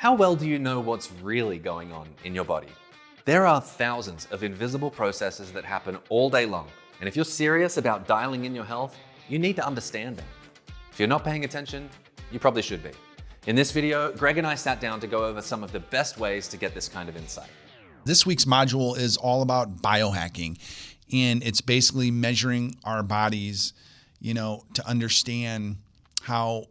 How well do you know what's really going on in your body? There are thousands of invisible processes that happen all day long, and if you're serious about dialing in your health, you need to understand them. If you're not paying attention, you probably should be. In this video, Greg and I sat down to go over some of the best ways to get this kind of insight. This week's module is all about biohacking, and it's basically measuring our bodies, to understand how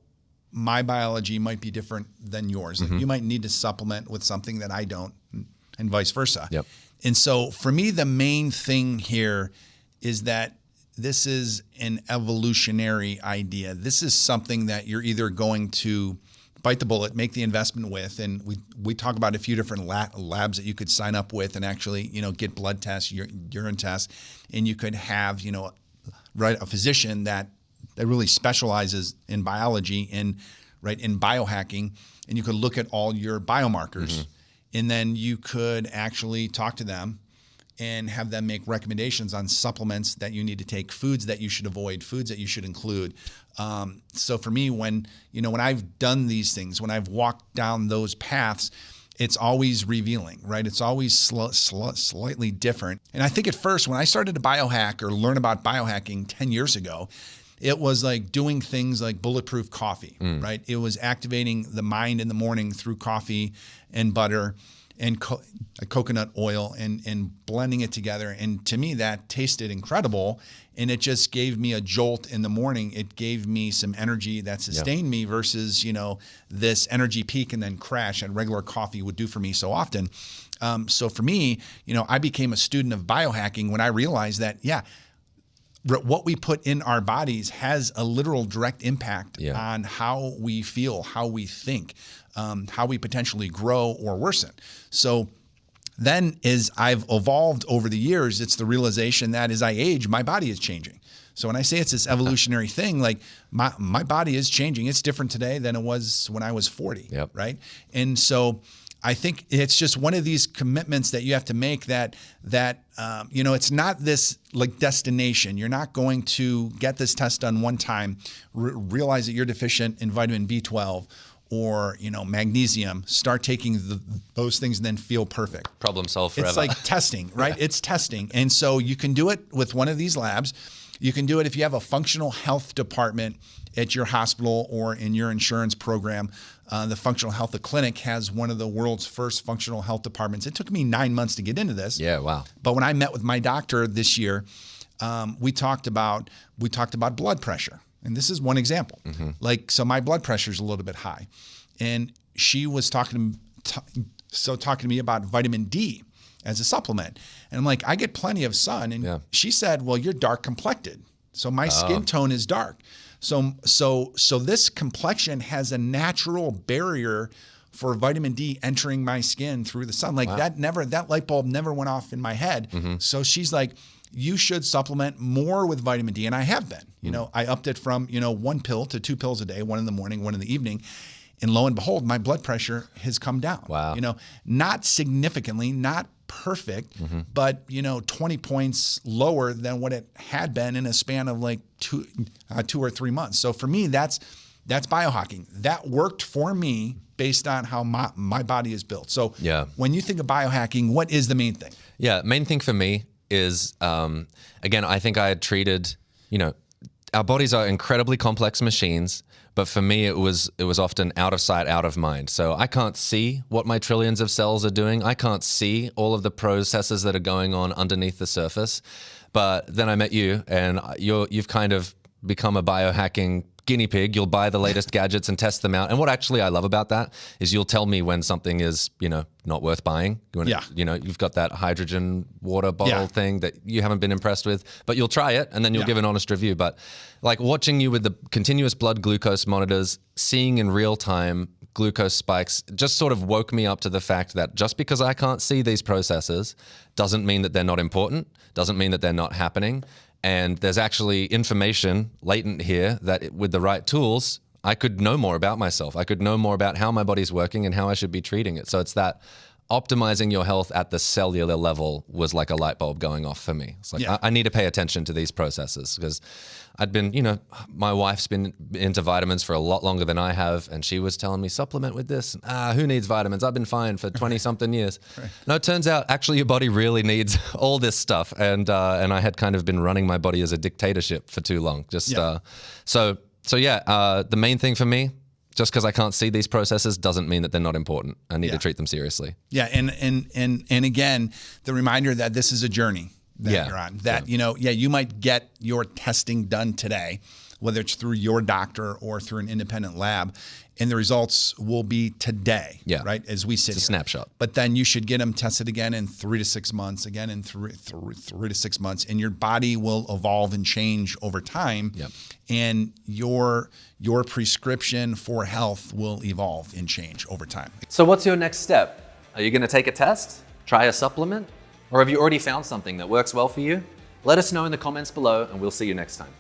my biology might be different than yours. You might need to supplement with something that I don't, and vice versa. Yep. And so for me, the main thing here is that this is an evolutionary idea. This is something that you're either going to bite the bullet, make the investment with, and we talk about a few different labs that you could sign up with and actually, get blood tests, urine tests, and you could have, a physician that really specializes in biology and in biohacking, and you could look at all your biomarkers, and then you could actually talk to them and have them make recommendations on supplements that you need to take, foods that you should avoid, foods that you should include. So for me, when I've done these things, when I've walked down those paths, it's always revealing, right? It's always slightly different. And I think at first, when I started to biohack or learn about biohacking 10 years ago, it was like doing things like bulletproof coffee, right? It was activating the mind in the morning through coffee and butter and coconut oil and blending it together. And to me, that tasted incredible. And it just gave me a jolt in the morning. It gave me some energy that sustained me versus, this energy peak and then crash that regular coffee would do for me so often. So for me, I became a student of biohacking when I realized that, what we put in our bodies has a literal direct impact on how we feel, how we think, how we potentially grow or worsen. So then as I've evolved over the years, it's the realization that as I age, my body is changing. So when I say it's this evolutionary thing, like my body is changing. It's different today than it was when I was 40, right? And so I think it's just one of these commitments that you have to make that it's not this like destination. You're not going to get this test done one time, realize that you're deficient in vitamin B12 or, magnesium, start taking those things and then feel perfect. Problem solved forever. It's like testing, right? It's testing. And so you can do it with one of these labs. You can do it if you have a functional health department at your hospital or in your insurance program. The Functional Health Clinic has one of the world's first functional health departments. It took me 9 months to get into this. Yeah, wow. But when I met with my doctor this year, we talked about blood pressure. And this is one example. So my blood pressure is a little bit high. And she was talking to me about vitamin D as a supplement. And I'm like, I get plenty of sun. And she said, well, you're dark complected. So my skin tone is dark. So this complexion has a natural barrier for vitamin D entering my skin through the sun. That light bulb never went off in my head. So she's like, you should supplement more with vitamin D. And I have been, I upped it from, 1 pill to 2 pills a day, 1 in the morning, 1 in the evening. And lo and behold, my blood pressure has come down. Wow. Not significantly, not perfect, but 20 points lower than what it had been in a span of like 2 or 3 months. So for me, that's biohacking. That worked for me based on how my body is built. So when you think of biohacking, what is the main thing? Main thing for me is, again, I think I had treated, our bodies are incredibly complex machines, but for me, it was often out of sight, out of mind. So I can't see what my trillions of cells are doing. I can't see all of the processes that are going on underneath the surface. But then I met you, and you've kind of become a biohacking guinea pig. You'll buy the latest gadgets and test them out. And what actually I love about that is you'll tell me when something is, not worth buying. You've got that hydrogen water bottle thing that you haven't been impressed with, but you'll try it and then you'll give an honest review. But like watching you with the continuous blood glucose monitors, seeing in real time glucose spikes just sort of woke me up to the fact that just because I can't see these processes doesn't mean that they're not important, doesn't mean that they're not happening. And there's actually information latent here that with the right tools, I could know more about myself. I could know more about how my body's working and how I should be treating it. So it's that optimizing your health at the cellular level was like a light bulb going off for me. It's like, I need to pay attention to these processes, because I'd been, my wife's been into vitamins for a lot longer than I have. And she was telling me, supplement with this. Who needs vitamins? I've been fine for 20 something years. Right. No, it turns out actually your body really needs all this stuff. And I had kind of been running my body as a dictatorship for too long. The main thing for me, just because I can't see these processes doesn't mean that they're not important. I need to treat them seriously. Yeah, and again, the reminder that this is a journey that you're on. That you might get your testing done today, whether it's through your doctor or through an independent lab, and the results will be today. Yeah. Right, as we sit it's a snapshot. But then you should get them tested again in 3 to 6 months, again in 3 to 6 months, and your body will evolve and change over time. Yep. And your prescription for health will evolve and change over time. So what's your next step? Are you going to take a test, try a supplement, or have you already found something that works well for you? Let us know in the comments below, and we'll see you next time.